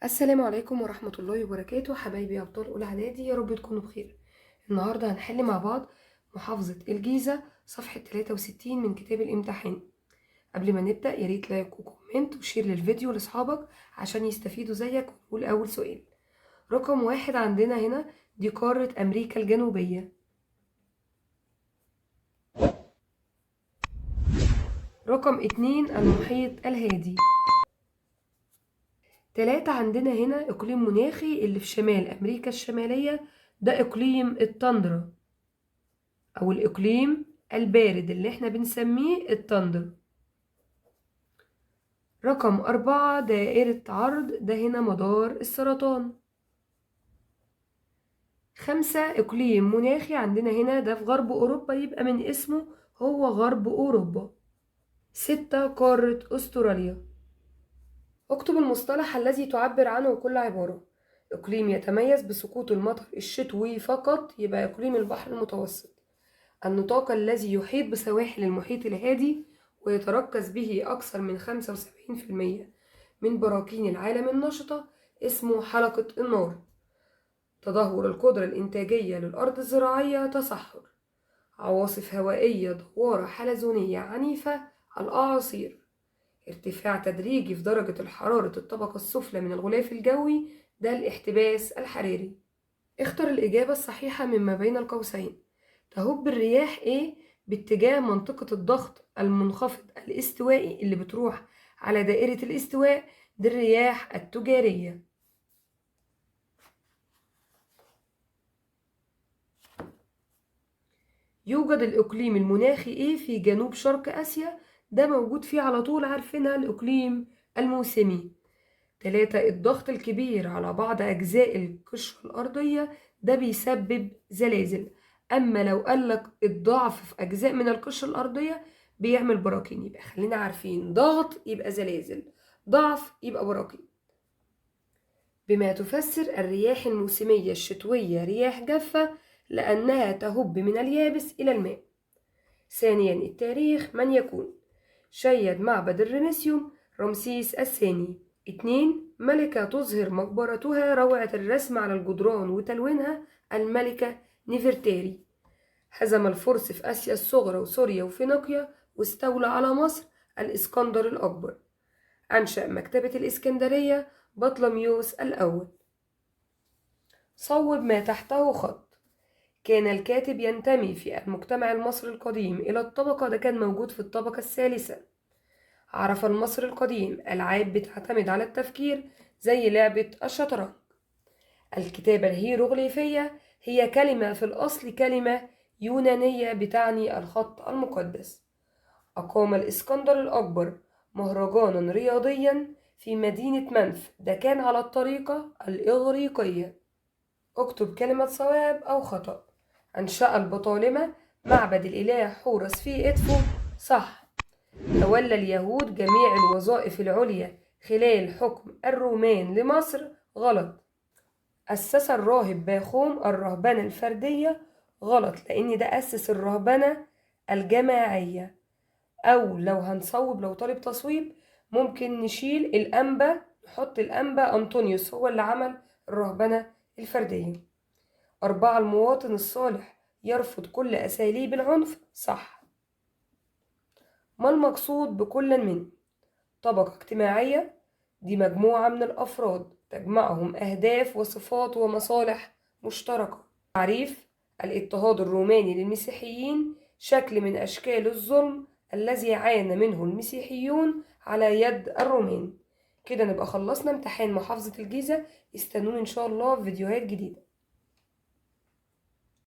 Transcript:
السلام عليكم ورحمة الله وبركاته حبايبي أبطال أولى إعدادي، يا رب تكونوا بخير. النهاردة هنحل مع بعض محافظة الجيزة صفحة 63 من كتاب الامتحان. قبل ما نبدأ ياريت لايك وكومنت وشير للفيديو لأصحابك عشان يستفيدوا زيك. ونقول أول سؤال. رقم 1 عندنا هنا دي قارة أمريكا الجنوبية. رقم 2 المحيط الهادي. 3 عندنا هنا إقليم مناخي اللي في شمال أمريكا الشمالية، ده إقليم التندرا أو الإقليم البارد اللي احنا بنسميه التندر. رقم 4 دائرة عرض، ده هنا مدار السرطان. 5 إقليم مناخي عندنا هنا ده في غرب أوروبا، يبقى من اسمه هو غرب أوروبا. 6 قارة أستراليا. اكتب المصطلح الذي تعبر عنه كل عبارة. إقليم يتميز بسقوط المطر الشتوي فقط، يبقى إقليم البحر المتوسط. النطاق الذي يحيط بسواحل المحيط الهادي ويتركز به أكثر من 75% من براكين العالم النشطة اسمه حلقة النار. تدهور القدرة الإنتاجية للأرض الزراعية، تصحر. عواصف هوائية دوارة حلزونية عنيفة، الأعاصير. ارتفاع تدريجي في درجة الحرارة الطبقة السفلى من الغلاف الجوي، ده الاحتباس الحراري. اختر الإجابة الصحيحة مما بين القوسين. تهب الرياح إيه باتجاه منطقة الضغط المنخفض الاستوائي اللي بتروح على دائرة الاستواء، دي الرياح التجارية. يوجد الإقليم المناخي إيه في جنوب شرق آسيا، ده موجود فيه على طول، عارفينها الإقليم الموسمي. 3 الضغط الكبير على بعض أجزاء القشرة الأرضية ده بيسبب زلازل. أما لو قالك الضعف في أجزاء من القشرة الأرضية بيعمل براكين، يبقى خلينا عارفين ضغط يبقى زلازل، ضعف يبقى براكين. بما تفسر الرياح الموسمية الشتوية رياح جافة لأنها تهب من اليابس إلى الماء. ثانيا التاريخ، من يكون شيد معبد الرمسيوم رمسيس الثاني. 2 ملكة تظهر مقبرتها روعة الرسم على الجدران وتلوينها، الملكة نفرتاري. هزم الفرس في آسيا الصغرى وسوريا وفينيقيا واستولى على مصر، الإسكندر الأكبر. أنشأ مكتبة الإسكندرية بطلميوس الأول. صوب ما تحته خط. كان الكاتب ينتمي في المجتمع المصري القديم إلى الطبقة، ده كان موجود في الطبقة الثالثة. عرف المصري القديم ألعاب بتعتمد على التفكير زي لعبة الشطرنج. الكتابة الهيروغليفية هي كلمة في الأصل كلمة يونانية بتعني الخط المقدس. أقام الإسكندر الأكبر مهرجانا رياضيا في مدينة منف، ده كان على الطريقة الإغريقية. اكتب كلمة صواب أو خطأ. أنشأ البطالمة معبد الإله حورس في إدفو، صح. تولى اليهود جميع الوظائف العليا خلال حكم الرومان لمصر، غلط. أسس الراهب باخوم الرهبنة الفردية، غلط، لأن ده أسس الرهبنة الجماعية. أو لو هنصوب، لو طالب تصويب ممكن نشيل الأنبا، نحط الأنبا أنطونيوس هو اللي عمل الرهبنة الفردية. 4 المواطن الصالح يرفض كل أساليب العنف، صح. ما المقصود بكل من طبقة اجتماعية؟ دي مجموعة من الأفراد تجمعهم أهداف وصفات ومصالح مشتركة. تعريف: الاضطهاد الروماني للمسيحيين شكل من أشكال الظلم الذي عانى منه المسيحيون على يد الرومان. كده نبقى خلصنا امتحان محافظة الجيزة. استنوني إن شاء الله في فيديوهات جديدة.